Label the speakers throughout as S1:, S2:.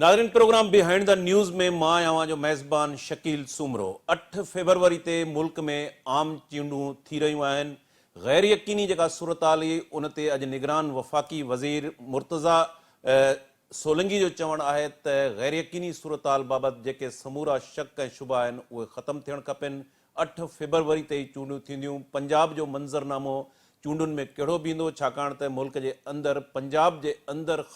S1: नाज़रीन, programme behind the news में मां आवां जो मेज़बान शकील सुमरो। 8 फरवरी ते मुल्क में आम चूंडूं थी रहियूं आहिनि। गैर यकीनी जेका सूरत-हाल उन ते अॼु निगरान वफ़ाक़ी वज़ीर मुर्तज़ा सोलंकी जो चवणु आहे त गैर यकीनी सूरत-हाल बाबति जेके समूरा शक ऐं शुबा आहिनि उहे ख़तमु थियणु खपनि। 8 फरवरी ते ई चूंडूं थींदियूं। पंजाब जो मंज़रनामो चूंडुनि में कहिड़ो बीहंदो, छाकाणि त मुल्क जे अंदरि पंजाब जे अंदरि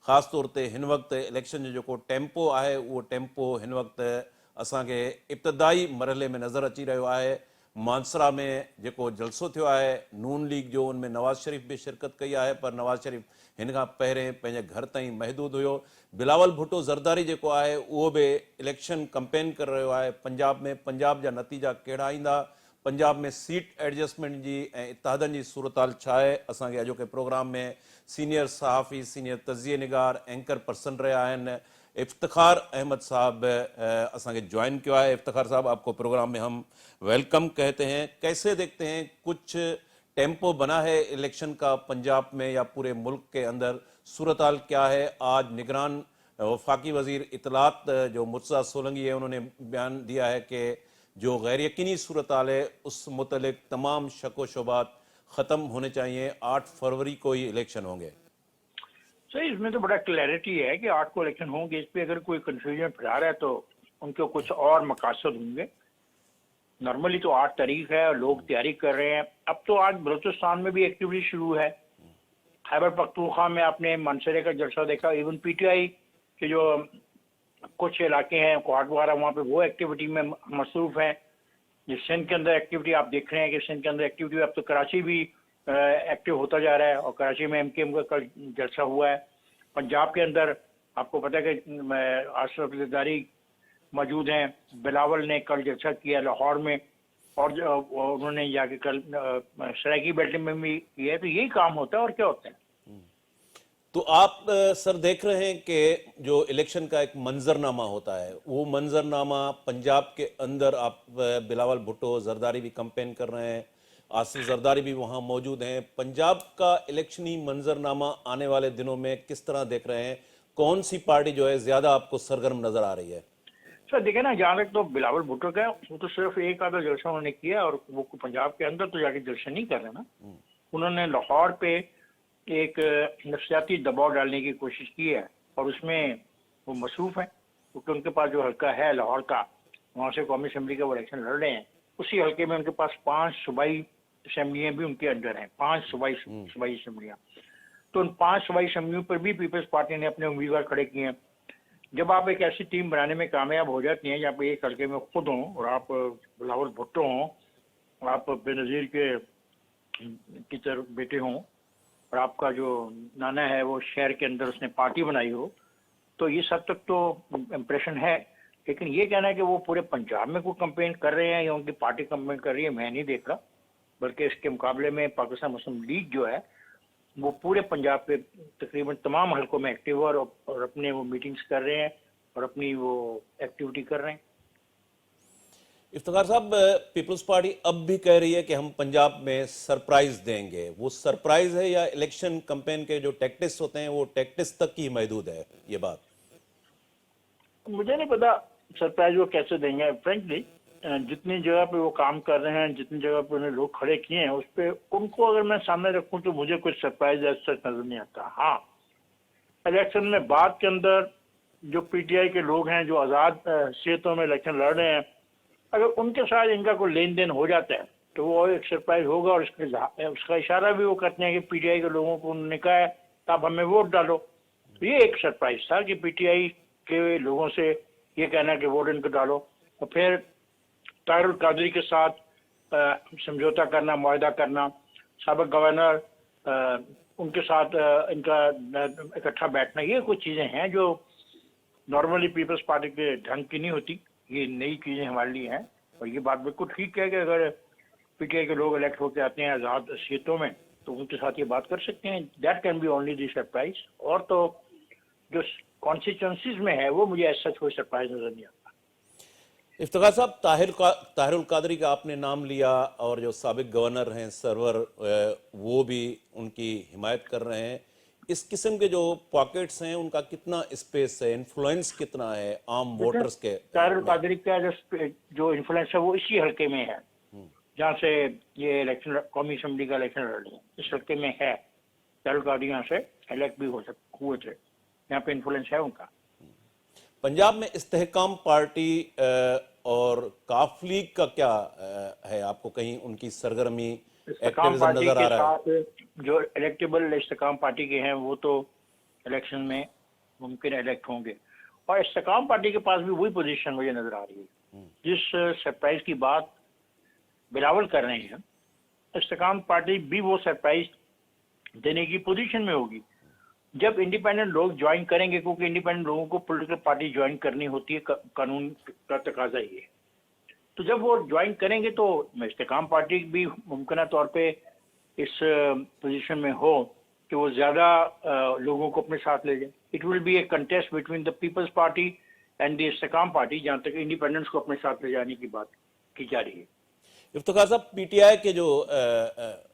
S1: ख़ासि तौर ते हिन वक़्तु इलेक्शन जो जेको टेम्पो आहे उहो टेम्पो हिन वक़्तु असांखे इब्तिदाई मरहले में नज़र अची रहियो आहे। मानसरा में जेको जलसो थियो आहे नून लीग जो, उनमें नवाज़ शरीफ़ बि शिरकत कई आहे, पर नवाज़ शरीफ़ हिन खां पहिरें पंहिंजे घर ताईं महदूद हुयो। बिलावल भुट्टो ज़रदारी जेको आहे उहो बि इलेक्शन कैंपेन करे रहियो आहे पंजाब में। पंजाब जा नतीजा कहिड़ा ईंदा, पंजाब में सीट एडजस्टमेंट जी ऐं इत्तेहादनि जी सूरत-हाल छा आहे, असांखे अॼोके प्रोग्राम में सीनियर सहाफ़ी, सीनियर तज़िये निगार, एंकर पर्सन रहिया आहिनि इफ्तिखार अहमद साहब असांखे ज्वाइन किया है। इफ्तिखार साहब, आपको प्रोग्राम में हम वेलकम कहते हैं। कैसे देखते हैं, कुछ टेम्पो बना है इलेक्शन का पंजाब में या पूरे मुल्क के अंदर, सूरत-हाल क्या है? आज निगरान वफाकी वज़ीर इतलात जो मुर्तज़ा सोलंकी है, उन्होंने बयान दिया है कि जो गैर यकीनी सूरत-हाल है उस मुतलिक तमाम शक व शुबात ख़त्म होने चाहिए। 8 फरवरी को ही इलेक्शन होंगे।
S2: सही, इसमें तो बड़ा क्लैरिटी है कि 8 को इलेक्शन होंगे। इस पे अगर कोई कंफ्यूजन फैला रहा है तो उनको कुछ और मकासद होंगे। नॉर्मली तो 8 तारीख है और लोग तैयारी कर रहे हैं। अब तो आज बलूचिस्तान में भी एक्टिविटी शुरू है। खैबर पख्तूनख्वा में आपने मनसरे का जलसा देखा। इवन पीटीआई के जो कुछ इलाके हैं क्वाड वगैरह, वहाँ पे वो एक्टिविटी में मसरूफ हैं। जिस सिंध के अंदर एक्टिविटी आप देख रहे हैं कि सिंध के अंदर एक्टिविटी, अब तो कराची भी एक्टिव होता जा रहा है और कराची में एमकेएम का कल जलसा हुआ है। पंजाब के अंदर आपको पता है कि अशरफ ज़रदारी मौजूद हैं। बिलावल ने कल जलसा किया लाहौर में और उन्होंने जाके कल सराइकी बेल्ट में भी किया है। तो यही काम होता है और क्या होता है।
S1: तो आप सर देख रहे हैं कि जो इलेक्शन का एक मंजरनामा होता है, वो मंजरनामा पंजाब के अंदर आप बिलावल भुट्टो जरदारी भी कैंपेन कर रहे हैं, आसिफ जरदारी भी वहाँ मौजूद हैं। पंजाब का इलेक्शनी मंजरनामा आने वाले दिनों में किस तरह देख रहे हैं? कौन सी पार्टी जो है ज्यादा आपको सरगर्म नजर आ रही है?
S2: सर देखे ना, जहाँ तक तो बिलावल भुट्टो का, वो तो सिर्फ एक आधा जलसा उन्होंने किया और वो पंजाब के अंदर तो जाके जलसा नहीं कर रहे ना। उन्होंने लाहौर पे एक नफसियाती दबाव डालने की कोशिश की है और उसमें वो मसरूफ है, क्योंकि उनके पास जो हल्का है लाहौर का, वहाँ से कौमी असम्बली का वो इलेक्शन लड़ रहे हैं। उसी हल्के में उनके पास 5 सूबाई असम्बलियाँ भी उनके अंदर हैं, 5 सूबाई असम्बलियाँ। तो उन 5 सूबाई असम्बलियों पर भी पीपल्स पार्टी ने अपने उम्मीदवार खड़े किए हैं। जब आप एक ऐसी टीम बनाने में कामयाब हो जाती हैं जहाँ पे एक हल्के में खुद हों और आप बिलावल भुट्टो हों, आप बेनज़ीर की तरफ बेटे हों और आपका जो नाना है वो शहर के अंदर उसने पार्टी बनाई हो, तो ये सब तक तो इम्प्रेशन है। लेकिन ये कहना है कि वो पूरे पंजाब में कोई कैंपेन कर रहे हैं या उनकी पार्टी कैंपेन कर रही है, मैं नहीं देख रहा। बल्कि इसके मुकाबले में पाकिस्तान मुस्लिम लीग जो है वो पूरे पंजाब के तकरीबन तमाम हल्कों में एक्टिव है और अपने वो मीटिंग्स कर रहे हैं और अपनी वो एक्टिविटी कर रहे हैं।
S1: इफ्तिखार साहब, पीपल्स पार्टी अब भी कह रही है कि हम पंजाब में सरप्राइज देंगे। वो सरप्राइज है या इलेक्शन कैंपेन के जो टैक्टिक्स होते हैं वो टैक्टिक्स तक ही महदूद है? ये बात
S2: मुझे नहीं पता सरप्राइज वो कैसे देंगे। फ्रेंकली जितनी जगह पे वो काम कर रहे हैं, जितनी जगह पे उन्हें लोग खड़े किए हैं, उस पे उनको अगर मैं सामने रखूं तो मुझे कुछ सरप्राइज ऐसा नजर नहीं आता। हाँ, इलेक्शन में बाद के अंदर जो पीटीआई के लोग हैं जो आज़ाद हैसियतों में इलेक्शन लड़ रहे हैं, अगर उनके साथ इनका कोई लेन देन हो जाता है तो वो एक सरप्राइज होगा। और उसका इशारा भी वो करते हैं कि पीटीआई के लोगों को उन्होंने कहा है आप हमें वोट डालो। तो ये एक सरप्राइज था कि पीटीआई के लोगों से ये कहना कि वोट इनको डालो। और फिर ताहिरुल कादरी के साथ समझौता करना, मुआहदा करना, साबिक गवर्नर उनके साथ इनका इकट्ठा बैठना, ये कुछ चीज़ें हैं जो नॉर्मली पीपल्स पार्टी के ढंग की नहीं होती। ये नई चीज़ें हमारे लिए हैं और ये बात बिल्कुल ठीक है कि अगर पीटीआई के लोग इलेक्ट होकर आते हैं आज़ाद हैसियतों में तो उनके साथ ये बात कर सकते हैं। That can be only the surprise. और तो जो कॉन्स्टिट्यूंसीज में है वो मुझे ऐसा कोई सरप्राइज नजर नहीं आता।
S1: इफ्तिखार साहब, ताहिरुल कादरी का आपने नाम लिया और जो साबिक गवर्नर हैं सरवर, वो भी उनकी हिमायत कर रहे हैं। इस किस्म के जो पॉकेट्स हैं उनका कितना स्पेस है, इन्फ्लुएंस कितना है आम वोटर्स के
S2: ताहिर
S1: में?
S2: कादरी का जो इन्फ्लुएंस है वो इसी हल्के में है जहाँ से ये इलेक्शन कौमी असम्बली का इलेक्शन लड़ रहे हैं, इस हल्के में है। ताहिर कादरी यहाँ से इलेक्ट भी हुए थे, यहाँ पे इन्फ्लुएंस है उनका।
S1: पंजाब में इस्तेहकाम पार्टी और काफ लीग का क्या है, आपको कहीं उनकी सरगर्मी
S2: इस्तेकाम
S1: एक्टिविज्म
S2: पार्टी
S1: नजर
S2: के
S1: आ रहा है?
S2: साथ जो इलेक्टेबल इस्तेकाम पार्टी के हैं वो तो इलेक्शन में मुमकिन इलेक्ट होंगे, और इस्तेकाम पार्टी के पास भी वही पोजीशन मुझे नजर आ रही है। जिस सरप्राइज की बात बिलावल कर रहे हैं, इस्तेकाम पार्टी भी वो सरप्राइज देने की पोजीशन में होगी जब इंडिपेंडेंट लोग ज्वाइन करेंगे, क्योंकि इंडिपेंडेंट लोगों को पॉलिटिकल पार्टी ज्वाइन करनी होती है, कानून का तकाजा ही है। तो जब वो ज्वाइन करेंगे तो इस्तेकाम पार्टी भी मुमकिन तौर पे इस पोजीशन में हो कि वो ज़्यादा लोगों को अपने साथ ले जाए। It will be a contest between the People's party and the Istehkam party, जहाँ तक इंडिपेंडेंस को अपने साथ ले जाने की बात की जा रही है।
S1: इफ्तिखार साहब, पीटीआई के जो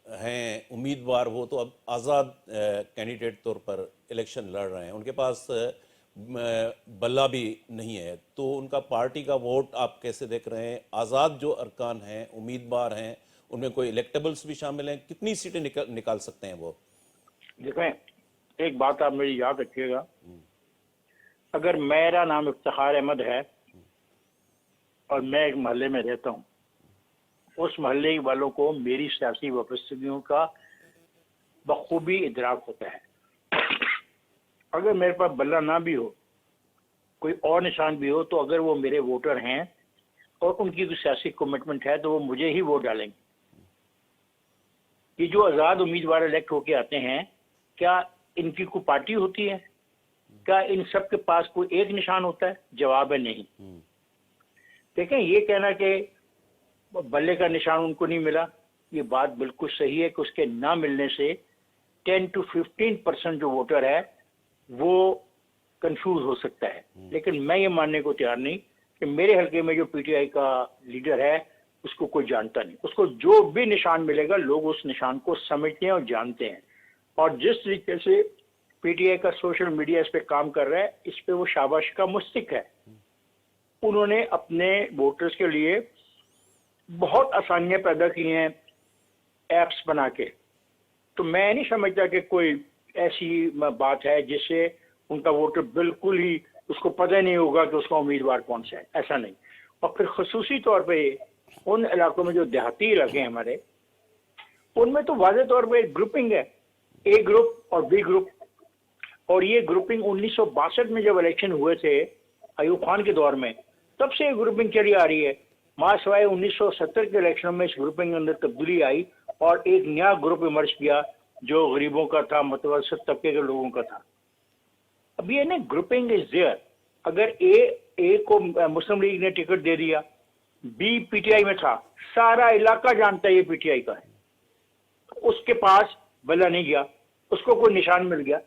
S1: हैं उम्मीदवार, वो तो अब आज़ाद कैंडिडेट तौर पर इलेक्शन लड़ रहे हैं, उनके पास बल्ला भी नहीं है, तो उनका पार्टी का वोट आप कैसे देख रहे हैं? आज़ाद जो अरकान हैं, उम्मीदवार हैं, उनमें कोई इलेक्टेबल्स भी शामिल हैं, कितनी सीटें निकाल सकते हैं वो?
S2: देखें, एक बात आप मेरी याद रखिएगा, अगर मेरा नाम इफ्तिखार अहमद है और मैं एक मोहल्ले में रहता हूँ, उस मोहल्ले वालों को मेरी सियासी वाबस्तगियों का बखूबी इदराक होता है। अगर मेरे पास बल्ला ना भी हो, कोई और निशान भी हो, तो अगर वो मेरे वोटर हैं और उनकी कोई सियासी कमिटमेंट है तो वो मुझे ही वोट डालेंगे। ये जो आज़ाद उम्मीदवार इलेक्ट होके आते हैं, क्या इनकी कोई पार्टी होती है? क्या इन सब के पास कोई एक निशान होता है? जवाब है नहीं। देखें, ये कहना कि बल्ले का निशान उनको नहीं मिला, ये बात बिल्कुल सही है कि उसके ना मिलने से 10 to 15% जो वोटर है वो कंफ्यूज हो सकता है। लेकिन मैं ये मानने को तैयार नहीं कि मेरे हल्के में जो पीटीआई का लीडर है उसको कोई जानता नहीं। उसको जो भी निशान मिलेगा, लोग उस निशान को समझते हैं और जानते हैं। और जिस तरीके से पीटीआई का सोशल मीडिया इस पे काम कर रहा है, इस पे वो शाबाश का मुस्तहिक है। उन्होंने अपने वोटर्स के लिए बहुत आसानियां पैदा की हैं ऐप्स बना के। तो मैं नहीं समझता कि कोई ऐसी बात है जिससे उनका वोटर बिल्कुल ही उसको पता नहीं होगा कि उसका उम्मीदवार कौन सा है, ऐसा नहीं। और फिर खसूसी तौर पे उन इलाकों में जो देहाती इलाके हैं हमारे, उनमें तो वाज़ेह तौर पे ग्रुपिंग है, ए ग्रुप और बी ग्रुप। और ये ग्रुपिंग 1962 में जब इलेक्शन हुए थे अयूब खान के दौर में, तब से ग्रुपिंग चली आ रही है। सिवाय 1970 के इलेक्शन में इस ग्रुपिंग के अंदर तब्दीली आई और एक नया ग्रुप इमर्ज किया जो गरीबों का था, मतवसत तबके के लोगों का था। अब ये ना ग्रुपिंग इज देयर। अगर ए को मुस्लिम लीग ने टिकट दे दिया, बी पीटीआई में था, सारा इलाका जानता है ये पीटीआई का है, उसके पास बल्ला नहीं गया, उसको कोई निशान मिल गया,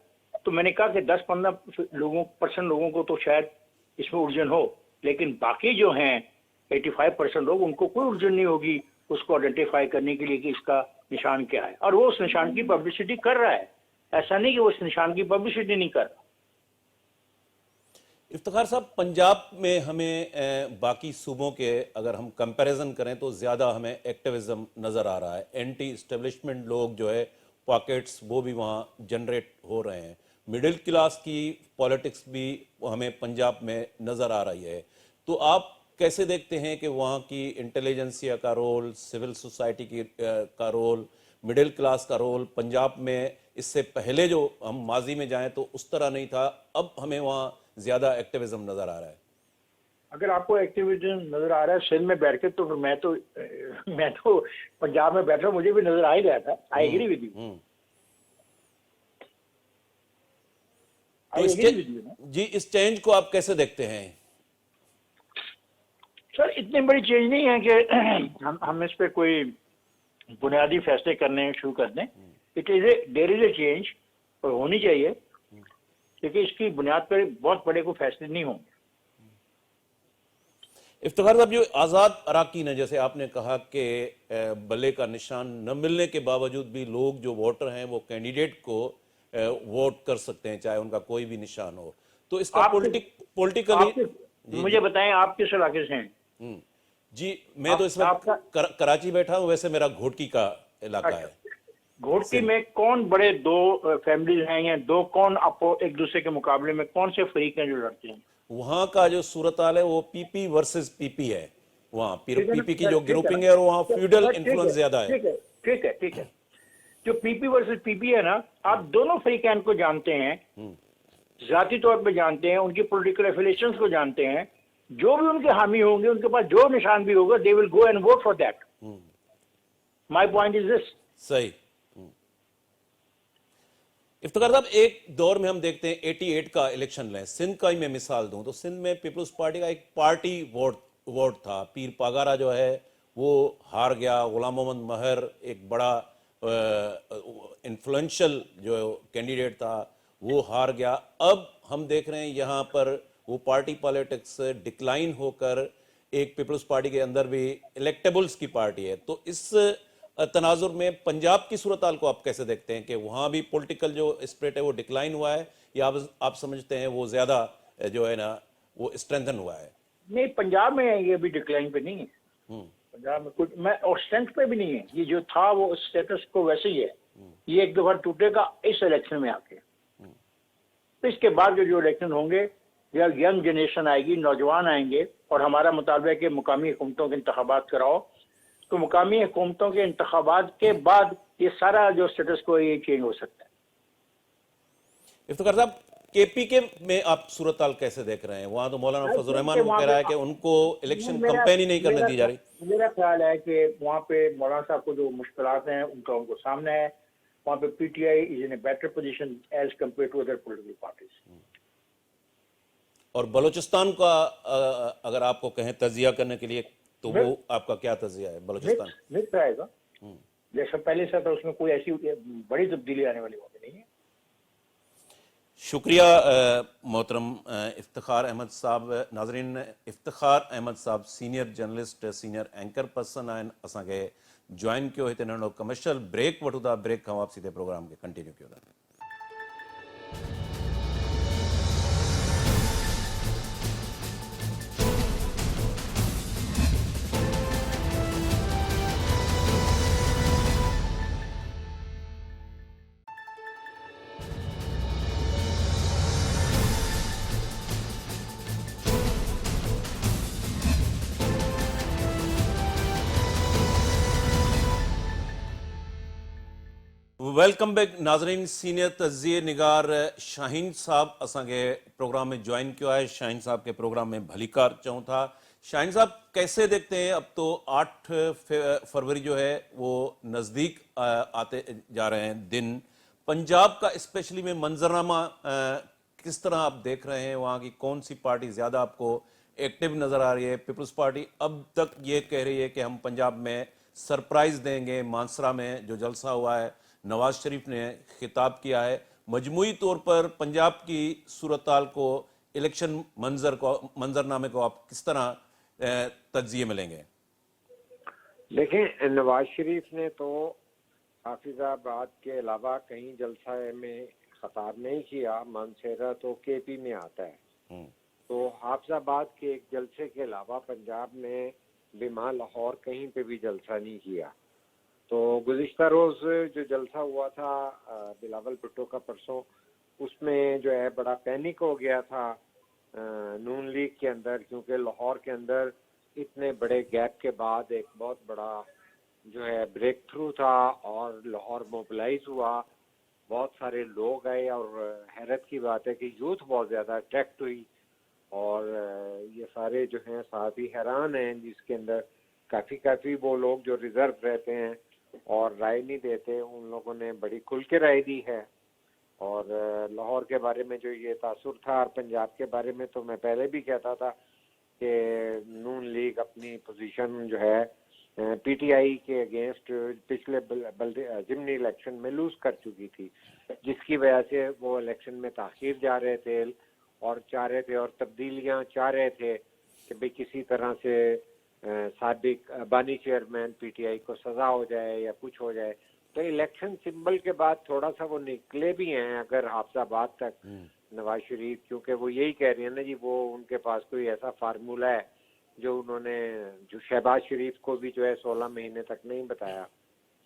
S2: तो मैंने कहा कि 10-15% लोगों को तो शायद इसमें उलझन हो, लेकिन बाकी जो हैं 85% लोग, उनको कोई उलझन नहीं होगी उसको आइडेंटिफाई करने के लिए कि इसका निशान क्या है। और वो उस निशान की पब्लिसिटी कर रहा है, ऐसा नहीं कि वो उस निशान की पब्लिसिटी नहीं कर रहा।
S1: इफ्तिखार साहब, पंजाब में हमें बाकी सूबों के अगर हम कंपैरिजन करें तो ज़्यादा हमें एक्टिविज्म नज़र आ रहा है। एंटी इस्टेब्लिशमेंट लोग जो है पॉकेट्स, वो भी वहाँ जनरेट हो रहे हैं। मिडिल क्लास की पॉलिटिक्स भी हमें पंजाब में नज़र आ रही है। तो आप कैसे देखते हैं कि वहाँ की इंटेलिजेंसिया का रोल, सिविल सोसाइटी की का रोल, मिडिल क्लास का रोल पंजाब में इससे पहले जो हम माजी में जाएं तो उस तरह नहीं था, अब हमें वहाँ ज़्यादा एक्टिविज्म नज़र आ रहा है?
S2: अगर आपको एक्टिविज्म नजर आ रहा है सिंध में बैठ के, तो फिर मैं तो पंजाब में बैठा, मुझे भी नजर आ ही रहा था। I agree with you.
S1: जी, इस चेंज को आप कैसे देखते हैं?
S2: सर, इतनी बड़ी चेंज नहीं है कि हम इस पे कोई बुनियादी फैसले करने शुरू कर दें। देयर इज ए चेंज, और होनी चाहिए, क्योंकि इसकी बुनियाद पर बहुत बड़े कोई फैसले नहीं होंगे।
S1: इफ्तिखार साहब, जो आज़ाद अराकीन है, जैसे आपने कहा कि बल्ले का निशान न मिलने के बावजूद भी लोग जो वोटर हैं वो कैंडिडेट को वोट कर सकते हैं, चाहे उनका कोई भी निशान हो। तो इसका
S2: आपके
S1: पॉलिटिकली
S2: मुझे बताएं आप किस इलाके से हैं?
S1: जी, मैं तो इस वक्त कराची बैठा हूँ, वैसे मेरा घोटकी का इलाका है।
S2: घोटकी में कौन बड़े दो फैमिलीज हैं या दो कौन आपको एक दूसरे के मुकाबले में कौन से फरीक हैं जो लड़ते हैं?
S1: वहां का जो सूरत हाल है वो पीपी वर्सेस पीपी है। वहाँ
S2: ठीक है ना?
S1: पीपी की जो
S2: ठीक है ना?
S1: ग्रुपिंग है और वहाँ फ्यूडल
S2: ठीक है,
S1: इन्फ्लुएंस ज्यादा है।
S2: ठीक है, ठीक है, ठीक है। जो पीपी वर्सेस पीपी है ना, आप दोनों फरीकैन को जानते हैं, जाती तौर पे जानते हैं, उनकी पॉलिटिकल एफिलिएशंस को जानते हैं, जो भी उनके हामी होंगे, उनके पास जो निशान भी होगा, they will go and vote for that. My point is this.
S1: सही। इफ्तिखार साहब, एक दौर में हम देखते हैं 88 का इलेक्शन लें, सिंध का ही मैं मिसाल दूं तो सिंध में पीपल्स पार्टी का एक पार्टी वोट था। पीर पागारा जो है वो हार गया, गुलाम मोहम्मद महर एक बड़ा इन्फ्लुएंशियल जो कैंडिडेट था वो हार गया। अब हम देख रहे हैं यहाँ पर वो पार्टी पॉलिटिक्स डिक्लाइन होकर एक पीपल्स पार्टी के अंदर भी इलेक्टेबल्स की पार्टी है। तो इस तनाजुर में पंजाब की सूरत हाल को आप कैसे देखते हैं कि वहाँ भी पॉलिटिकल जो स्प्रिट है वो डिक्लाइन हुआ है, या आप समझते हैं वो ज़्यादा जो है ना वो स्ट्रेंथन हुआ है?
S2: नहीं, पंजाब में ये भी डिक्लाइन पे नहीं है। पंजाब में कुछ मैं और स्ट्रेंथ पे भी नहीं है। ये जो था वो स्टेटस को वैसे ही है। ये एक दफा टूटेगा इस इलेक्शन में आके। तो इसके बाद जो इलेक्शन होंगे, जब यंग जनरेशन आएगी, नौजवान आएंगे और हमारा मुतालबा है कि मुकामी हुकूमतों के इंतखाबात कराओ, तो मुकामी हुकूमतों के इंतखाबात के बाद ये सारा जो स्टेटस को ये चेंज हो सकता है।
S1: इफ्तिखार साहब, केपी के में आप सूरत हाल कैसे देख रहे हैं? वहाँ तो मौलाना फजल रहमान कह रहा है कि उनको इलेक्शन कंपेन ही नहीं करने दी जा रही।
S2: मेरा ख्याल है कि वहाँ पे मौलाना साहब को जो मुश्किलात हैं उनको सामने है। वहाँ पे PTI is in a better position as compare to other political parties. और
S1: बलूचिस्तान का अगर आपको कहें तजिया करने के लिए तो वो आपका क्या तजिया है बलूचिस्तान?
S2: मिक्स रहेगा, जैसा पहले से था, उसमें कोई ऐसी बड़ी तब्दीली आने वाली बात नहीं है।
S1: शुक्रिया मोहतरम इफ्तिखार अहमद साहब। नाज़रीन, इफ्तिखार अहमद साहब senior journalist, senior anchor person आहिनि, असांखे जॉइन कयो। हिते नंढो कमर्शियल ब्रेक वठूं था, ब्रेक खां वापसी ते प्रोग्राम खे कंटिन्यू कयो था। वेलकम बैक नाज़रीन। सीनियर तज़िए निगार शाहीन साहब असांखे प्रोग्राम में ज्वाइन किया है। शाहीन साहब के प्रोग्राम में भलीकार चऊं था। शाहीन साहब, कैसे देखते हैं, अब तो 8 फरवरी जो है वो नज़दीक आते जा रहे हैं दिन। पंजाब का स्पेशली में मंजरनामा किस तरह आप देख रहे हैं? वहाँ की कौन सी पार्टी ज़्यादा आपको एक्टिव नज़र आ रही है? पीपल्स पार्टी अब तक ये कह रही है कि हम पंजाब में सरप्राइज़ देंगे। मानसरा में जो जलसा हुआ है, नवाज शरीफ ने खिताब किया है। मजमूई तौर पर पंजाब की सूरत हाल को, इलेक्शन मंजरनामे को आप किस तरह तज्जिए में लेंगे?
S3: देखें, नवाज शरीफ ने तो हाफिजाबाद के अलावा कहीं जलसा में खताब नहीं किया। मानसेरा तो केपी में आता है, तो हाफिजाबाद के एक जलसे के अलावा पंजाब में बिमा लाहौर कहीं पे भी जलसा नहीं किया। तो गुज़िश्ता रोज़ जो जलसा हुआ था बिलावल भुट्टो का परसों, उसमें जो है बड़ा पैनिक हो गया था नून लीग के अंदर, क्योंकि लाहौर के अंदर इतने बड़े गैप के बाद एक बहुत बड़ा जो है ब्रेक थ्रू था और लाहौर मोबिलाइज हुआ, बहुत सारे लोग आए। और हैरत की बात है कि यूथ बहुत ज़्यादा अट्रैक्ट हुई और ये सारे जो हैं साथी हैरान हैं, जिसके अंदर काफ़ी वो लोग जो रिजर्व रहते हैं और राय नहीं देते, उन लोगों ने बड़ी खुल के राय दी है। और लाहौर के बारे में जो ये तासुर था और पंजाब के बारे में तो मैं पहले भी कहता था कि नून लीग अपनी पोजीशन जो है पीटीआई के अगेंस्ट पिछले जिमनी इलेक्शन में लूज कर चुकी थी, जिसकी वजह से वो इलेक्शन में ताखीर जा रहे थे और चाह रहे थे और तब्दीलियां चाह रहे थे कि भाई किसी तरह से साबिक बानी चेयरमैन पीटीआई को सजा हो जाए या कुछ हो जाए। تو الیکشن سمبل کے بعد تھوڑا سا وہ نکلے بھی ہیں اگر حافظ آباد تک نواز شریف، کیونکہ وہ یہی کہہ رہے ہیں نا جی، وہ ان کے پاس کوئی ایسا فارمولہ ہے جو انہوں نے جو شہباز شریف کو بھی جو ہے 16 مہینے تک نہیں بتایا.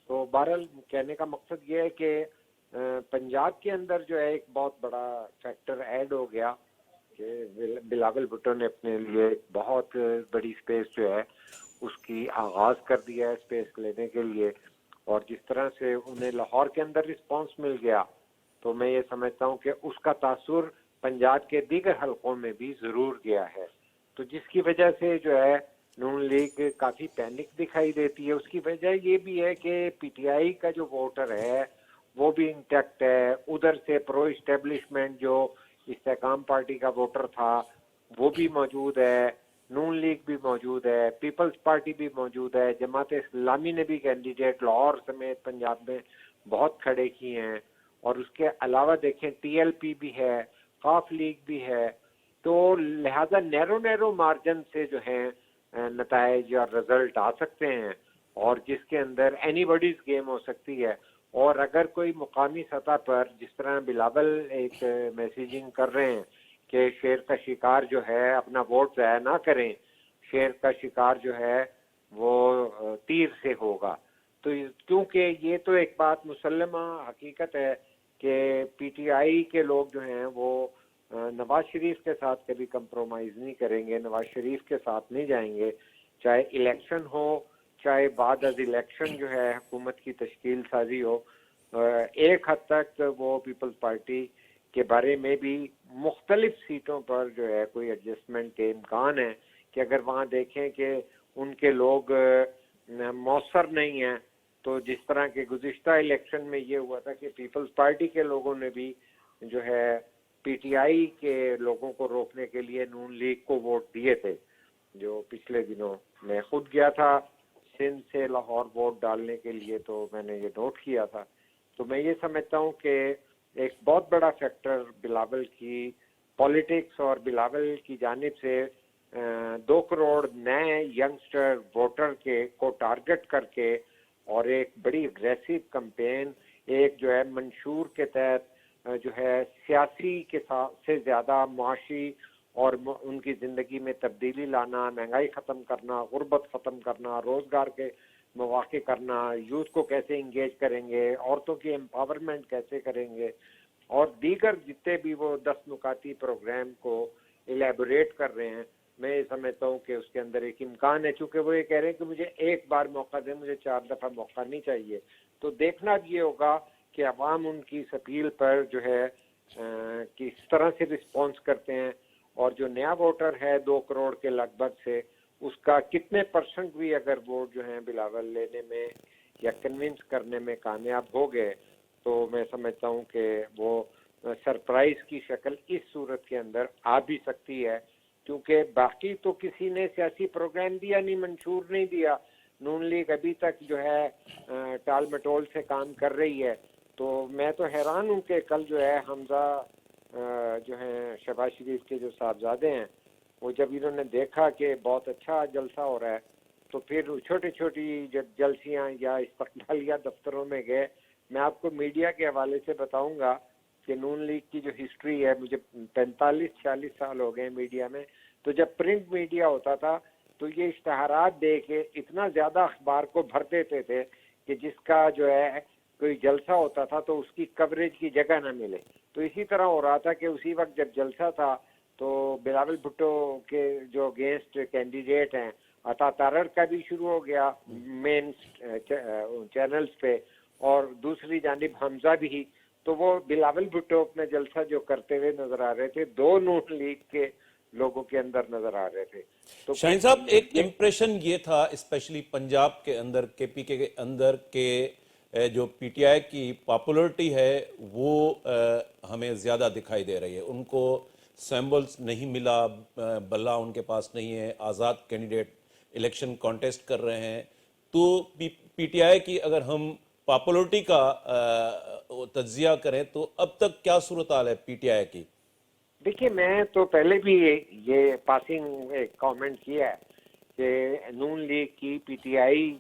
S3: تو بہرحال کہنے کا مقصد یہ ہے کہ پنجاب کے اندر جو ہے ایک بہت بڑا فیکٹر ایڈ ہو گیا کہ بلاول بھٹو نے اپنے لیے بہت بڑی سپیس جو ہے اس کی آغاز کر دیا ہے سپیس لینے کے لیے، اور جس طرح سے انہیں لاہور کے اندر رسپانس مل گیا تو میں یہ سمجھتا ہوں کہ اس کا تاثر پنجاب کے دیگر حلقوں میں بھی ضرور گیا ہے. تو جس کی وجہ سے جو ہے نون لیگ کافی پینک دکھائی دیتی ہے. اس کی وجہ یہ بھی ہے کہ پی ٹی آئی کا جو ووٹر ہے وہ بھی انٹیکٹ ہے. ادھر سے پرو اسٹیبلشمنٹ جو استحکام پارٹی کا ووٹر تھا وہ بھی موجود ہے، نون لیگ بھی موجود ہے، پیپلز پارٹی بھی موجود ہے، جماعت اسلامی نے بھی کینڈیڈیٹ لاہور سمیت پنجاب میں بہت کھڑے کیے ہیں، اور اس کے علاوہ دیکھیں ٹی ایل پی بھی ہے، قاف لیگ بھی ہے. تو لہذا نیرو مارجن سے جو ہیں نتائج یا رزلٹ آ سکتے ہیں، اور جس کے اندر اینی باڈیز گیم ہو سکتی ہے. اور اگر کوئی مقامی سطح پر جس طرح بلاول ایک میسیجنگ کر رہے ہیں کہ شیر کا شکار جو ہے اپنا ووٹ ضائع نہ کریں، شیر کا شکار جو ہے وہ تیر سے ہوگا، تو کیونکہ یہ تو ایک بات مسلمہ حقیقت ہے کہ پی ٹی آئی کے لوگ جو ہیں وہ نواز شریف کے ساتھ کبھی کمپرومائز نہیں کریں گے، نواز شریف کے ساتھ نہیں جائیں گے، چاہے الیکشن ہو چاہے بعد از الیکشن جو ہے حکومت کی تشکیل سازی ہو. ایک حد تک وہ پیپلز پارٹی کے بارے میں بھی مختلف سیٹوں پر جو ہے کوئی ایڈجسٹمنٹ کے امکان ہے کہ اگر وہاں دیکھیں کہ ان کے لوگ مؤثر نہیں ہیں، تو جس طرح کے گزشتہ الیکشن میں یہ ہوا تھا کہ پیپلز پارٹی کے لوگوں نے بھی جو ہے پی ٹی آئی کے لوگوں کو روکنے کے لیے نون لیگ کو ووٹ دیے تھے. جو پچھلے دنوں میں خود گیا تھا سندھ سے لاہور ووٹ ڈالنے کے لیے، تو میں نے یہ نوٹ کیا تھا. تو میں یہ سمجھتا ہوں کہ ایک بہت بڑا فیکٹر بلاول کی پولیٹکس اور بلاول کی جانب سے 2 کروڑ نئے ینگسٹر ووٹر کو ٹارگٹ کر کے اور ایک بڑی اگریسو کمپین، ایک جو ہے منشور کے تحت جو ہے سیاسی کے سے زیادہ معاشی اور ان کی زندگی میں تبدیلی لانا، مہنگائی ختم کرنا، غربت ختم کرنا، روزگار کے مواقع کرنا، یوتھ کو کیسے انگیج کریں گے، عورتوں کی امپاورمنٹ کیسے کریں گے، اور دیگر جتنے بھی وہ 10 نکاتی پروگرام کو الیبوریٹ کر رہے ہیں. میں یہ سمجھتا ہوں کہ اس کے اندر ایک امکان ہے، چونکہ وہ یہ کہہ رہے ہیں کہ مجھے ایک بار موقع دیں، مجھے 4 دفعہ موقع نہیں چاہیے. تو دیکھنا بھی یہ ہوگا کہ عوام ان کی اس اپیل پر جو ہے کس طرح سے رسپانس کرتے ہیں، اور جو نیا ووٹر ہے 2 کروڑ کے لگ بھگ سے اس کا کتنے % بھی اگر ووٹ جو ہیں بلاول لینے میں یا کنونس کرنے میں کامیاب ہو گئے، تو میں سمجھتا ہوں کہ وہ سرپرائز کی شکل اس صورت کے اندر آ بھی سکتی ہے، کیونکہ باقی تو کسی نے سیاسی پروگرام دیا نہیں، منشور نہیں دیا. نون لیگ ابھی تک جو ہے ٹال مٹول سے کام کر رہی ہے. تو میں تو حیران ہوں کہ کل جو ہے حمزہ جو ہیں شہباز شریف کے جو صاحبزادے ہیں، وہ جب انہوں نے دیکھا کہ بہت اچھا جلسہ ہو رہا ہے تو پھر چھوٹی جب جلسیاں یا استقبالیہ دفتروں میں گئے. میں آپ کو میڈیا کے حوالے سے بتاؤں گا کہ نون لیگ کی جو ہسٹری ہے، مجھے 45-46 سال ہو گئے میڈیا میں، تو جب پرنٹ میڈیا ہوتا تھا تو یہ اشتہارات دے کے اتنا زیادہ اخبار کو بھر دیتے تھے کہ جس کا جو ہے کوئی جلسہ ہوتا تھا تو اس کی کوریج کی جگہ نہ ملے. تو اسی طرح ہو رہا تھا کہ اسی وقت جب جلسہ تھا تو بلاول بھٹو کے جو اگینسٹ کینڈیڈیٹ ہیں عطا تارڑ کا بھی شروع ہو گیا مین چینلز پہ، اور دوسری جانب حمزہ بھی. تو وہ بلاول بھٹو اپنا جلسہ جو کرتے ہوئے نظر آ رہے تھے 2 نون لیگ کے لوگوں کے اندر نظر آ رہے تھے. تو
S1: شاہین صاحب ایک امپریشن یہ تھا اسپیشلی پنجاب کے اندر، کے پی کے اندر، کہ جو پی ٹی آئی کی پاپولرٹی ہے وہ ہمیں زیادہ دکھائی دے رہی ہے. ان کو سیمبلز نہیں ملا، بلہ ان کے پاس نہیں ہے، آزاد کینڈیڈیٹ الیکشن کانٹیسٹ کر رہے ہیں. تو پی ٹی آئی کی اگر ہم پاپولرٹی کا تجزیہ کریں تو اب تک کیا صورتحال ہے پی ٹی آئی کی؟
S3: دیکھیے، میں تو پہلے بھی یہ پاسنگ ایک کامنٹ کیا ہے کہ نون لیگ کی پی ٹی آئی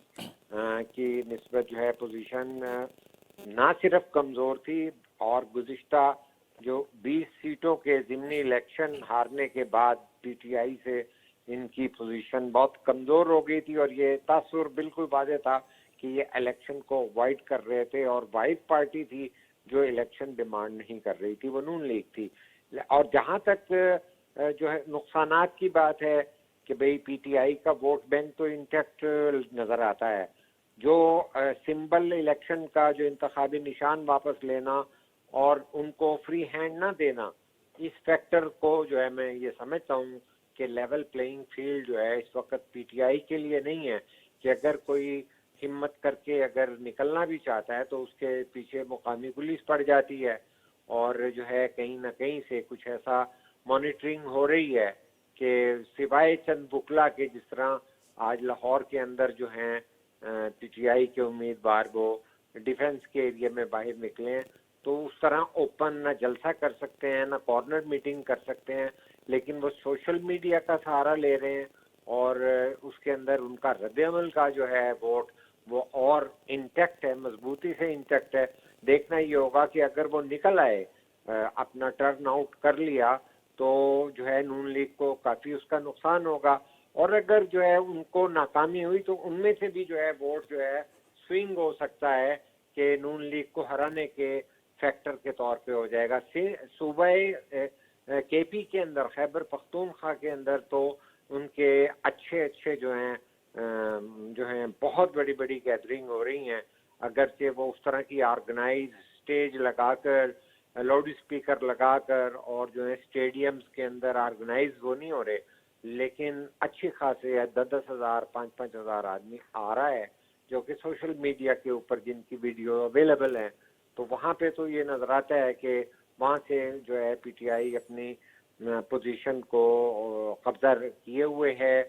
S3: کی نسبت جو ہے پوزیشن نہ صرف کمزور تھی اور گزشتہ جو 20 سیٹوں کے ضمنی الیکشن ہارنے کے بعد پی ٹی آئی سے ان کی پوزیشن بہت کمزور ہو گئی تھی اور یہ تاثر بالکل واضح تھا کہ یہ الیکشن کو اوائڈ کر رہے تھے اور واحد پارٹی تھی جو الیکشن ڈیمانڈ نہیں کر رہی تھی وہ نون لیگ تھی. اور جہاں تک جو ہے نقصانات کی بات ہے کہ بھئی پی ٹی آئی کا ووٹ بینک تو انٹیکٹ نظر آتا ہے. جو سمبل الیکشن کا جو انتخابی نشان واپس لینا اور ان کو فری ہینڈ نہ دینا, اس فیکٹر کو جو ہے میں یہ سمجھتا ہوں کہ لیول پلینگ فیلڈ جو ہے اس وقت پی ٹی آئی کے لیے نہیں ہے کہ اگر کوئی ہمت کر کے اگر نکلنا بھی چاہتا ہے تو اس کے پیچھے مقامی پولیس پڑ جاتی ہے اور جو ہے کہیں نہ کہیں سے کچھ ایسا مانیٹرنگ ہو رہی ہے کہ سوائے چند وکلا کے جس طرح آج لاہور کے اندر جو ہیں پی ٹی آئی کے امیدوار وہ ڈیفنس کے ایریا میں باہر نکلے تو اس طرح اوپن نہ جلسہ کر سکتے ہیں نہ کارنر میٹنگ کر سکتے ہیں, لیکن وہ سوشل میڈیا کا سہارا لے رہے ہیں اور اس کے اندر ان کا رد عمل کا جو ہے ووٹ وہ اور انٹیکٹ ہے, مضبوطی سے انٹیکٹ ہے. دیکھنا یہ ہوگا کہ اگر وہ نکل آئے اپنا ٹرن آؤٹ کر لیا تو جو ہے نون لیگ کو کافی اس کا نقصان ہوگا, اور اگر جو ہے ان کو ناکامی ہوئی تو ان میں سے بھی جو ہے ووٹ جو ہے سوئنگ ہو سکتا ہے کہ نون لیگ کو ہرانے کے فیکٹر کے طور پہ ہو جائے گا. صوبہ کے پی کے اندر خیبر پختونخوا کے اندر تو ان کے اچھے جو ہیں بہت بڑی بڑی گیدرنگ ہو رہی ہیں, اگرچہ وہ اس طرح کی آرگنائز سٹیج لگا کر لاؤڈ اسپیکر لگا کر اور جو ہے اسٹیڈیمز کے اندر آرگنائز وہ نہیں ہو رہے, لیکن اچھی خاصے 10,000 5,000 آدمی آ رہا ہے جو کہ سوشل میڈیا کے اوپر جن کی ویڈیو اویلیبل ہیں. تو وہاں پہ تو یہ نظر آتا ہے کہ وہاں سے جو ہے پی ٹی آئی اپنی پوزیشن کو قبضہ کیے ہوئے ہے,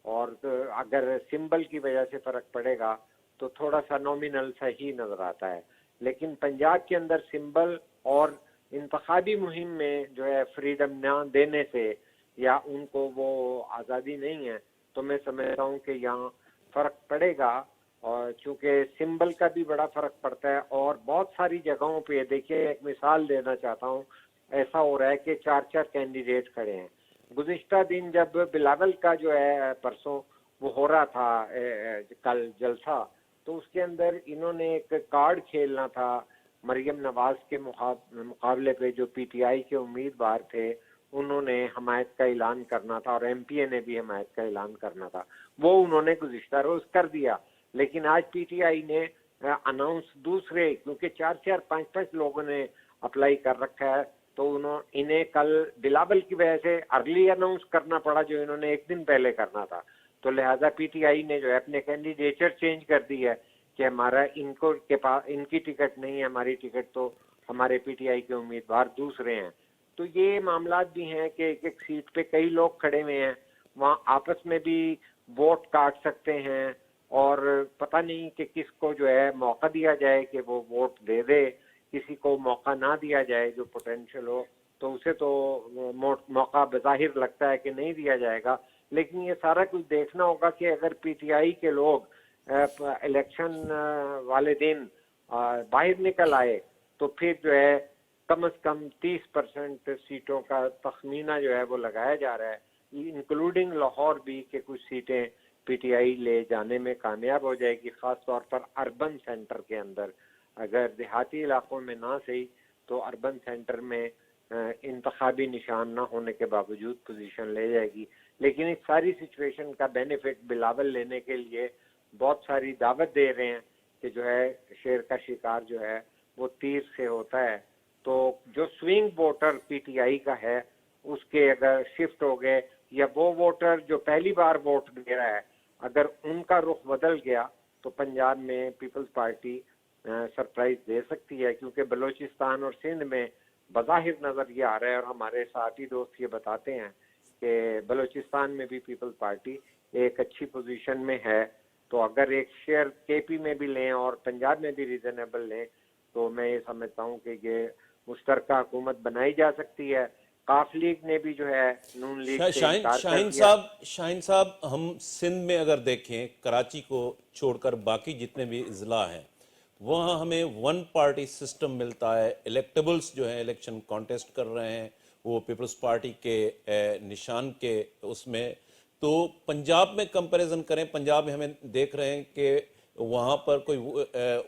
S3: اور اگر سمبل کی وجہ سے فرق پڑے گا تو تھوڑا سا نومینل سا ہی نظر آتا ہے. لیکن پنجاب کے اندر سمبل اور انتخابی مہم میں جو ہے فریڈم نہ دینے سے یا ان کو وہ آزادی نہیں ہے تو میں سمجھتا ہوں کہ یہاں فرق پڑے گا, اور چونکہ سمبل کا بھی بڑا فرق پڑتا ہے اور بہت ساری جگہوں پہ دیکھیے ایک مثال دینا چاہتا ہوں, ایسا ہو رہا ہے کہ 4 کینڈیڈیٹ کھڑے ہیں. گزشتہ دن جب بلاول کا جو ہے پرسوں وہ ہو رہا تھا کل جلسہ, تو اس کے اندر انہوں نے ایک کارڈ کھیلنا تھا مریم نواز کے مقابلے پہ جو پی ٹی آئی کے امیدوار تھے انہوں نے حمایت کا اعلان کرنا تھا اور ایم پی اے نے بھی حمایت کا اعلان کرنا تھا, وہ انہوں نے گزشتہ روز کر دیا. لیکن آج پی ٹی آئی نے اناؤنس دوسرے, کیونکہ 4-5 لوگوں نے اپلائی کر رکھا ہے تو انہیں کل بلاول کی وجہ سے ارلی اناؤنس کرنا پڑا جو انہوں نے ایک دن پہلے کرنا تھا, تو لہذا پی ٹی آئی نے جو ہے اپنے کینڈیڈیچر چینج کر دی ہے کہ ہمارا ان کی ٹکٹ نہیں ہے, ہماری ٹکٹ تو ہمارے پی ٹی آئی کے امیدوار دوسرے ہیں. تو یہ معاملات بھی ہیں کہ ایک سیٹ پہ کئی لوگ کھڑے ہوئے ہیں, وہاں آپس میں بھی ووٹ کاٹ سکتے ہیں اور پتہ نہیں کہ کس کو جو ہے موقع دیا جائے کہ وہ ووٹ دے دے, کسی کو موقع نہ دیا جائے جو پوٹینشیل ہو تو اسے تو موقع بظاہر لگتا ہے کہ نہیں دیا جائے گا. لیکن یہ سارا کچھ دیکھنا ہوگا کہ اگر پی ٹی آئی کے لوگ الیکشن والے دن باہر نکل آئے تو پھر جو ہے کم از کم 30% سیٹوں کا تخمینہ جو ہے وہ لگایا جا رہا ہے, انکلوڈنگ لاہور بھی کہ کچھ سیٹیں پی ٹی آئی لے جانے میں کامیاب ہو جائے گی, خاص طور پر اربن سینٹر کے اندر. اگر دیہاتی علاقوں میں نہ صحیح تو اربن سینٹر میں انتخابی نشان نہ ہونے کے باوجود پوزیشن لے جائے گی. لیکن اس ساری سچویشن کا بینیفٹ بلاول لینے کے لیے بہت ساری دعوت دے رہے ہیں کہ جو ہے شیر کا شکار جو ہے وہ تیر سے ہوتا ہے. تو جو swing voter P T I کا ہے اس کے اگر شفٹ ہو گئے, یا وہ ووٹر جو پہلی بار ووٹ دے رہا ہے اگر ان کا رخ بدل گیا تو پنجاب میں پیپلز پارٹی سرپرائز دے سکتی ہے, کیونکہ بلوچستان اور سندھ میں بظاہر نظر یہ آ رہا ہے, اور ہمارے ساتھی دوست یہ بتاتے ہیں کہ بلوچستان میں بھی پیپلز پارٹی ایک اچھی پوزیشن میں ہے. تو اگر ایک شیئر کے پی میں بھی لیں اور پنجاب میں بھی ریزنیبل لیں تو میں یہ سمجھتا ہوں کہ یہ مشترکہ حکومت بنائی جا سکتی ہے. काफ लीग ने भी जो है नून लीग से इनकार कर
S1: शाहीन
S3: दिया।
S1: शाहीन साहब, हम सिंध में अगर देखें, कराची को छोड़कर बाकी जितने भी अजला हैं वहाँ हमें वन पार्टी सिस्टम मिलता है। इलेक्टेबल्स जो हैं इलेक्शन कॉन्टेस्ट कर रहे हैं वो पीपल्स पार्टी के निशान के उसमें। तो पंजाब में कंपैरिजन करें, पंजाब में हमें देख रहे हैं कि वहाँ पर कोई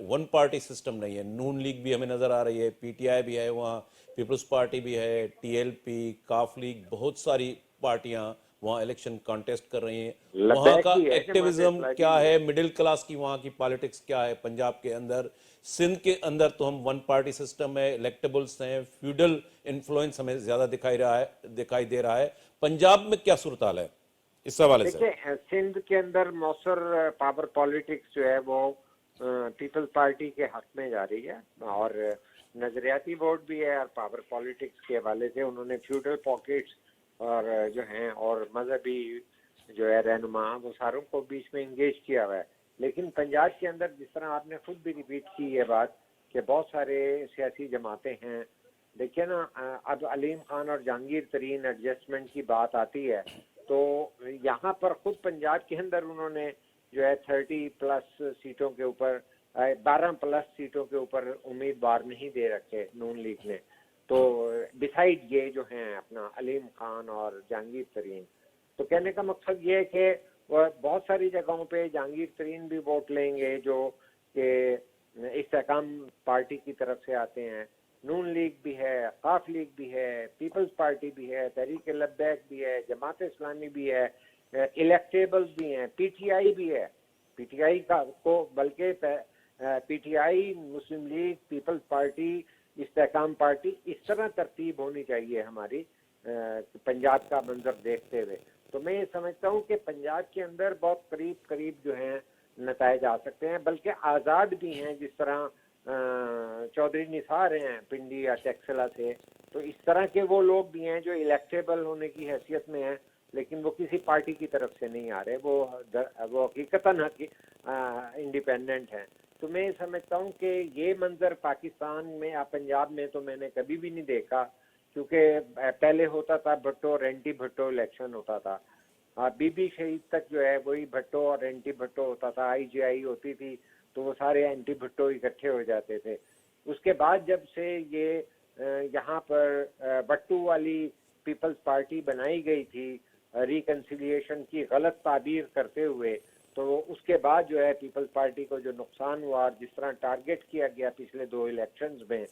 S1: वन पार्टी सिस्टम नहीं है। नून लीग भी हमें नज़र आ रही है, पीटीआई भी है, वहाँ पीपल्स पार्टी भी है, टीएलपी, काफ लीग, बहुत सारी पार्टियां वहाँ इलेक्शन कॉन्टेस्ट कर रही हैं। वहाँ
S3: लब्बैक
S1: का
S3: भी है,
S1: एक्टिविज्म
S3: जमात
S1: क्या
S3: इस्लामी
S1: है, मिडिल क्लास की वहाँ की पॉलिटिक्स क्या है पंजाब के अंदर? सिंध के अंदर तो हम वन पार्टी सिस्टम है, इलेक्टेबल्स हैं, फ्यूडल इन्फ्लुएंस हमें ज़्यादा दिखाई दे रहा है। पंजाब में क्या सूरत हाल है इस हवाले से?
S3: देखिए, सिंध के अंदर मौसर पावर पॉलिटिक्स जो है वो पीपल्स पार्टी के हक में जा रही है, और नजरियाती वोट भी है, और पावर पॉलिटिक्स के हवाले से उन्होंने फ्यूडल पॉकेट्स और जो हैं और मजहबी जो है रहनुमा वो सारों को बीच में इंगेज किया हुआ है। लेकिन पंजाब के अंदर जिस तरह आपने खुद भी रिपीट की ये बात कि बहुत सारे सियासी जमातें हैं, देखिए ना, अब अलीम खान और जहांगीर तरीन एडजस्टमेंट की बात आती है तो यहाँ पर खुद पंजाब के अंदर उन्होंने जो है 30+ सीटों के ऊपर 12+ सीटों के ऊपर उम्मीदवार नहीं दे रखे नून लीग ने। तो डिसाइड ये जो हैं अपना अलीम खान और जहांगीर तरीन, तो कहने का मकसद ये है कि वह बहुत सारी जगहों पे जहांगीर तरीन भी वोट लेंगे जो कि इस्तेकाम पार्टी की तरफ से आते हैं। नून लीग भी है, काफ लीग भी है, पीपल्स पार्टी भी है, तहरीक लब्बैक भी है, जमात इस्लामी भी है, इलेक्टेबल्स भी हैं, पीटीआई भी है। पीटीआई का को बल्कि पीटीआई, मुस्लिम लीग, पीपल्स पार्टी, इस्तेकाम पार्टी, इस तरह तरतीब होनी चाहिए हमारी पंजाब का मंजर देखते हुए। तो मैं ये समझता हूँ कि पंजाब के अंदर बहुत करीब करीब जो हैं नताइज आ सकते हैं, बल्कि आज़ाद भी हैं, जिस तरह चौधरी निसार हैं पिंडी या टेक्सला से, तो इस तरह के वो लोग भी हैं जो इलेक्टेबल होने की हैसियत में हैं, लेकिन वो किसी पार्टी की तरफ से नहीं आ रहे, वो हकीकतन इंडिपेंडेंट हैं। तो मैं समझता हूँ कि ये मंजर पाकिस्तान में या पंजाब में तो मैंने कभी भी नहीं देखा, क्योंकि पहले होता था भट्टो और एंटी भट्टो इलेक्शन होता था। बीबी शहीद तक जो है वही भट्टो और एंटी भट्टो होता था, आईजीआई होती थी तो वो सारे एंटी भट्टो इकट्ठे हो जाते थे। उसके बाद जब से ये यहाँ पर भट्टू वाली पीपल्स पार्टी बनाई गई थी रिकन्सिलिएशन की गलत ताबीर करते हुए, तो उसके बाद जो है पीपल्स पार्टी को जो नुकसान हुआ, जिस तरह टारगेट किया गया पिछले 2 इलेक्शंस में,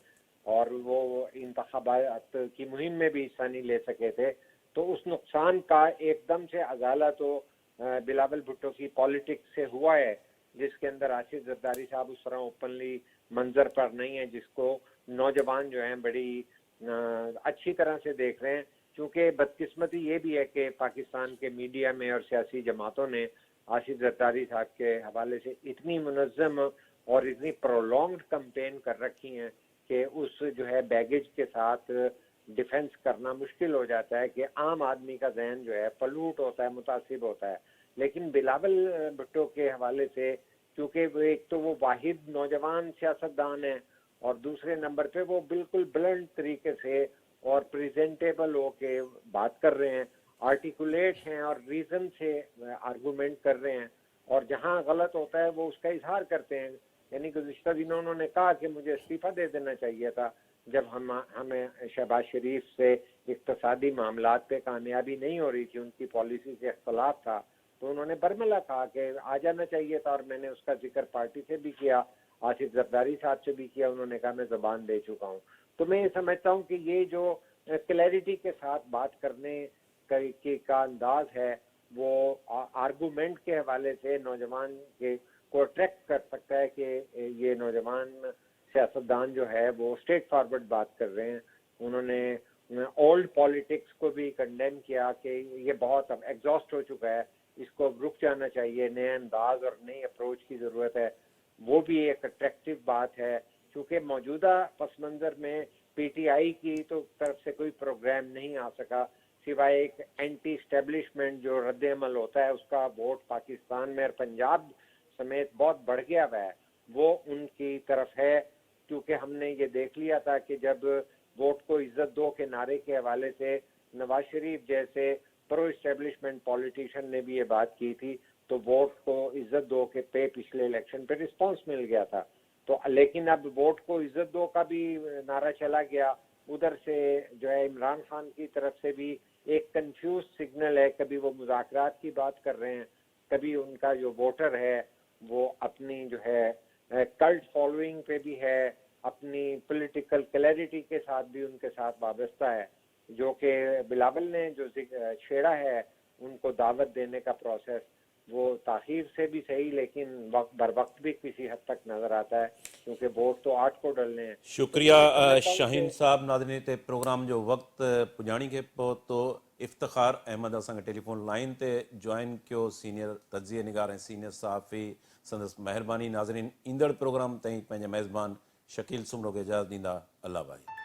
S3: और वो इंतखाबात की मुहिम में भी हिस्सा नहीं ले सके थे, तो उस नुकसान का एकदम से अजाला तो बिलावल भुट्टो की पॉलिटिक्स से हुआ है, जिसके अंदर आसिफ जरदारी साहब उस तरह ओपनली मंजर पर नहीं है, जिसको नौजवान जो हैं बड़ी अच्छी तरह से देख रहे हैं। क्योंकि बदकिस्मती ये भी है कि पाकिस्तान के मीडिया में और सियासी जमातों ने आसिफ जरदारी साहब के हवाले से इतनी मुनज़्ज़म और इतनी प्रोलॉन्ग्ड कैंपेन कर रखी हैं कि उस जो है बैगेज के साथ डिफेंस करना मुश्किल हो जाता है, कि आम आदमी का जहन जो है पलूट होता है, मुतासिब होता है। लेकिन बिलावल भुट्टो के हवाले से, क्योंकि वो एक तो वो वाहिद नौजवान सियासतदान है, और दूसरे नंबर पे वो बिल्कुल ब्लंट तरीके से और प्रेजेंटेबल हो के बात कर रहे हैं, आर्टिकुलेट हैं और रीजन से आर्गूमेंट कर रहे हैं, और जहां गलत होता है वो उसका इजहार करते हैं। यानी गुज़िश्ता दिनों उन्होंने कहा कि मुझे इस्तीफा दे देना चाहिए था जब हमें शहबाज शरीफ से इक्तसादी मामलात पे कामयाबी नहीं हो रही थी, उनकी पॉलिसी से इख्तलाफ था, तो उन्होंने बरमला कहा कि आ जाना चाहिए था, और मैंने उसका जिक्र पार्टी से भी किया, आसिफ जरदारी साहब से भी किया, उन्होंने कहा मैं ज़बान दे चुका हूँ। तो मैं ये समझता हूँ कि ये जो क्लैरिटी के साथ बात करने का अंदाज है वो आर्गूमेंट के हवाले से नौजवान के को अट्रैक्ट कर सकता है कि ये नौजवान सियासतदान जो है वो स्ट्रेट फॉरवर्ड बात कर रहे हैं। उन्होंने ओल्ड पॉलिटिक्स को भी कंडेम किया कि ये बहुत अब एग्जॉस्ट हो चुका है, इसको रुक जाना चाहिए, नए अंदाज और नई अप्रोच की ज़रूरत है। वो भी एक अट्रैक्टिव बात है, क्योंकि मौजूदा पस मंज़र में पीटीआई की तो तरफ से कोई प्रोग्राम नहीं आ सका, सिवाय एक एंटी स्टैब्लिशमेंट जो रद्द अमल होता है उसका वोट पाकिस्तान में और पंजाब समेत बहुत बढ़ गया हुआ है, वो उनकी तरफ है। क्योंकि हमने ये देख लिया था कि जब वोट को इज्जत दो के नारे के हवाले से नवाज शरीफ जैसे प्रो इस्टेब्लिशमेंट पॉलिटिशियन ने भी ये बात की थी, तो वोट को इज्जत दो के पे पिछले इलेक्शन पे रिस्पांस मिल गया था। तो लेकिन अब वोट को इज्जत दो का भी नारा चला गया, उधर से जो है इमरान खान की तरफ से भी एक कंफ्यूज सिग्नल है, कभी वो मुज़ाकरात की बात कर रहे हैं, कभी उनका जो वोटर है वो अपनी जो है कल्ट फॉलोइंग पे भी है, अपनी पॉलिटिकल क्लैरिटी के साथ भी उनके साथ वाबस्ता है, जो कि बिलावल ने जो छेड़ा है उनको दावत देने का प्रोसेस, वो ताखीर से भी सही लेकिन बर वक्त भी किसी हद तक नजर आता है, क्योंकि वोट तो 8 को डलने हैं।
S1: शुक्रिया शाहीन साहब। नाज़रीन ते प्रोग्राम जो वक्त पुॼाणी खे पोइ तो इफ्तिखार अहमद असांखे टेलीफोन लाइन ते जॉइन कयो, सीनियर तजिए निगार ऐं सीनियर सहाफ़ी। संदसि महिरबानी। नाज़रीन ईंदड़ प्रोग्राम ताईं पंहिंजे मेज़बान शकील सुमरो खे इजाज़त ॾींदा। अल्लाह भाई।